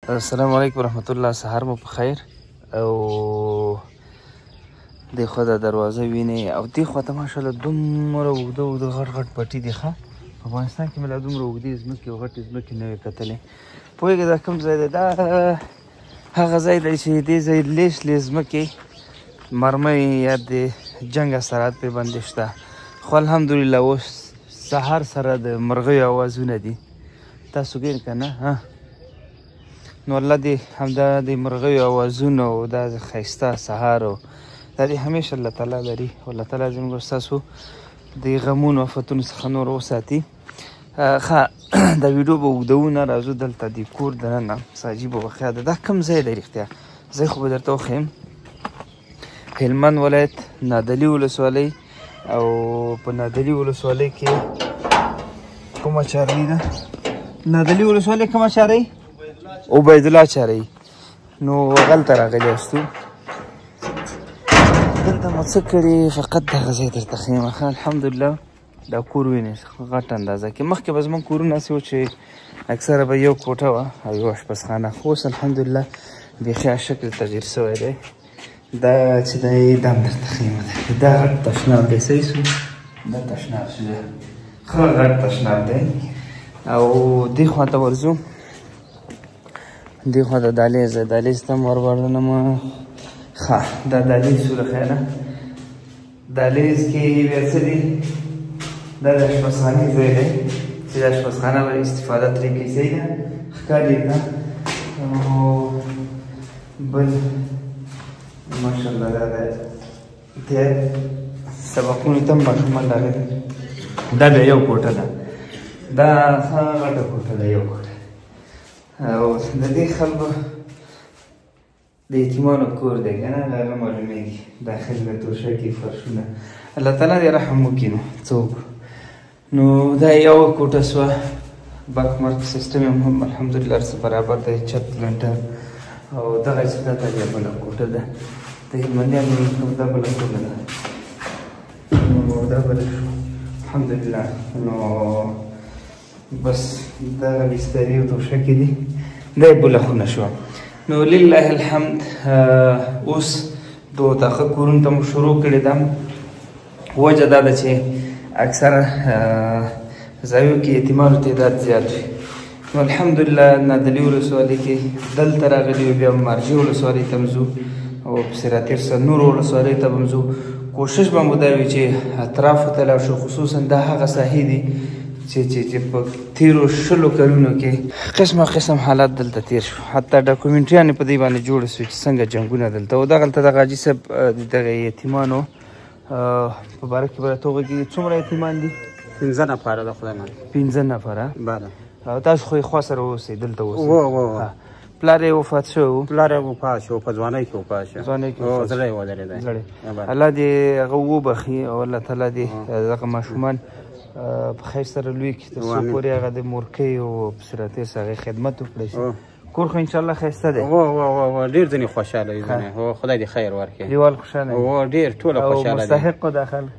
السلام علیکم ورحمت الله. سهار مو په خیر. او دې خوا د دروازه وینئ او دې خوا ته ماشاءالله دومره اوږده اوږده غټ غټ پټي دي. ښه په افغانستان کې مې لا دومره اوږدې ځمکې او غټې ځمکې نه وې کتلې. پوهېږې دا کوم ځای دی؟ دا هغه ځای دی چې دې ځای لیس لیس ځمکې مرمۍ یا د جنګ اثرات پرې باندې شته. خو الحمدلله اوس سهار سره د مرغیو اوازونه دي. تاسو ګورئ که نه؟ نو الله دې همدا د مرغیو اوازونه او دا ښایسته سهار او دا دې همیشه الله تعالی لري او الله تعالی زموږ او ستاسو د غمونو آفتونو څخه نور وساتي. ښه دا ویډیو به اوږدوو نه، راځو دلته د کور دننه څه عجیبه واقعه ده. دا کوم ځای دی رښتیا؟ ځای خو به درته وښیم. هلمند ولایت نادعلي ولسوالۍ او په نادعلي ولسوالۍ کې کومه چارۍ ده؟ نادعلي ولسوالۍ کومه چارۍ؟ عبیدالله چارۍ. نو هغلته راغلی یاستو. دلته مو څه کړي؟ فقط دغه ځای درته ښیم. الحمدلله دا کور وینئ غټ اندازه کې. مخکې به زموږ کورونه هسې وو چې اکثره به یو کوټه وه او یو اشپزخانه، خو اوس الحمدلله بیخي شکل تغییر سوی دی. دا چې دی دا هم درته ښیم. دا غټ تشناب دی. صحیح شو؟ دا تشناب شو دی، ښه غټ تشناب دی. او دې خوا ته ورځو، دې خوا د دهلیز دی. دهلیز ته هم ورباندنمه. ښه دا دهلیز شو له خیره. دهلیز کې بیا څه دي؟ دا د اشپزخانې ځای دی چې د اشپزخانه به استفاده ترې کوي. صحیح ده؟ ښکاري که؟ او بل ماشاءالله دا د سبقونو ته هم ماشومان راغلي. دا بیا یو کوټه ده. دا ښه غټه کوټه ده، یو کوټه. او د دې خلکو د یتیمانو کور دی که نه؟ هغه معلومېږي. داخل د توشکې فرشونه. الله تعالی دې رحم وکړي. نو څه وکړو؟ نو دا یوه کوټه سوه. برق مرق سیسټم یې هم الحمدلله هر څه برابر دی. چت لنټر او دغه چې دا بیا بله کوټه ده. د هلمندیانو دا بله کوټه ده. نو دا بله شو الحمدلله. نو بس دغه بسترې او توشکې دي. دا یې بله خونه شوه. نو لله الحمد اوس د وطاقه کورونو ته مو شروع کړې ده. وجه دا ده چې اکثره ځایو کې یتیمانو تعداد زیات وي. نو الحمدلله نادعلي ولسوالۍ کې دلته راغلي یو، بیا مارجې ولسوالۍ ته هم ځو او پسې راتېر سه نورو ولسوالیو ته به هم ځو. کوشش به مو دا وي چې اطرافو ته لاړ شو. خصوصا دا هغه ساحې دي چې په تیرو 20 کلونو کې قسمه قسم حالات دلته تیر شو. حتی ډاکومنټریانې په دې باندې جوړې سوې چې څنګه جنګونه دلته و. دغلته دغه حاجي صاحب دغه یتیمانو په باره کې به راته وغږېږي. څومره یتیمان دي؟ 15 نفره د خدای منه. 15 نفره؟ بله. او تاسو خو یې خوا سره اوسئ، دلته اوسئ؟ و پلار یې وفات شوی و؟ پلار یې وفات شو، په ځوانۍ کې وفات شو. ځوانۍ کې وفات شو. زړه یې ودرېدی. الله دې هغه وبخي او الله تعالی دې دغه ماشومان په خیر سره لوی کړي تر څو پورې هغه د مورکۍ او پسې راتېر سه هغې خدمت وکړی شي. کور خو انشاءالله ښایسته دی. ډېر ځینې خوشحاله وي. خدای دې خیر ورکړي. دیوال خوشحاله وي؟ ډېر ټوله خوشحاله دي. مستحق و دا خلک.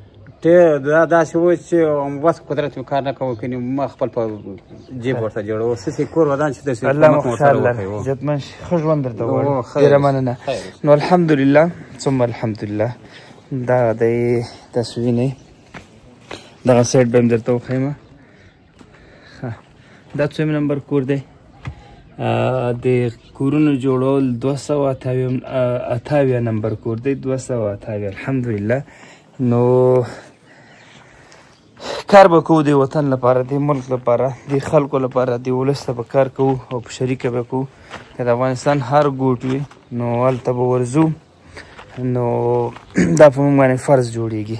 دا داسې و چې بس قدرت مې کار نه کوو که ما خپل په جیب ورته جوړو. څه کور ودان چې داسې الله مو خوشحاله لري، عزتمن شي. ښه ژوند درته غواړم. ډېره مننه. نو الحمدلله ثم الحمدلله. دا دی تاسو وینئ. دغه سایډ به هم درته وښیمه. ښه دا څویم نمبر کور دی؟ د کورونو جوړول 288 نمبر کور دی. 288 الحمدلله. نو کار به کوو د وطن لپاره، د ملک لپاره، د خلکو لپاره، د ولس ته به کار کوو او په شریکه به کوو. که د افغانستان هر ګوټ وي نو هلته به ورځو. نو دا په موږ باندې فرض جوړیږي.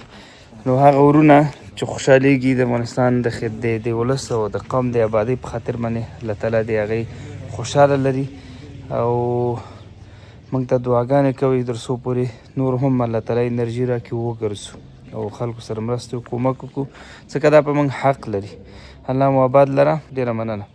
نو هغه ورونه چې خوشحالیږي د افغانستان د ولس او د قوم د آبادۍ په خاطر باندې الله تعالی د هغې خوشحاله لري. او موږ ته دعاګانې کوئ تر څو پورې نور هم الله تعالی انرژي راکړي وګرځو او خلکو سره مرسته وکړو، کومک وکړو، ځکه دا په موږ حق لري. الله مو آباد لره. ډېره مننه.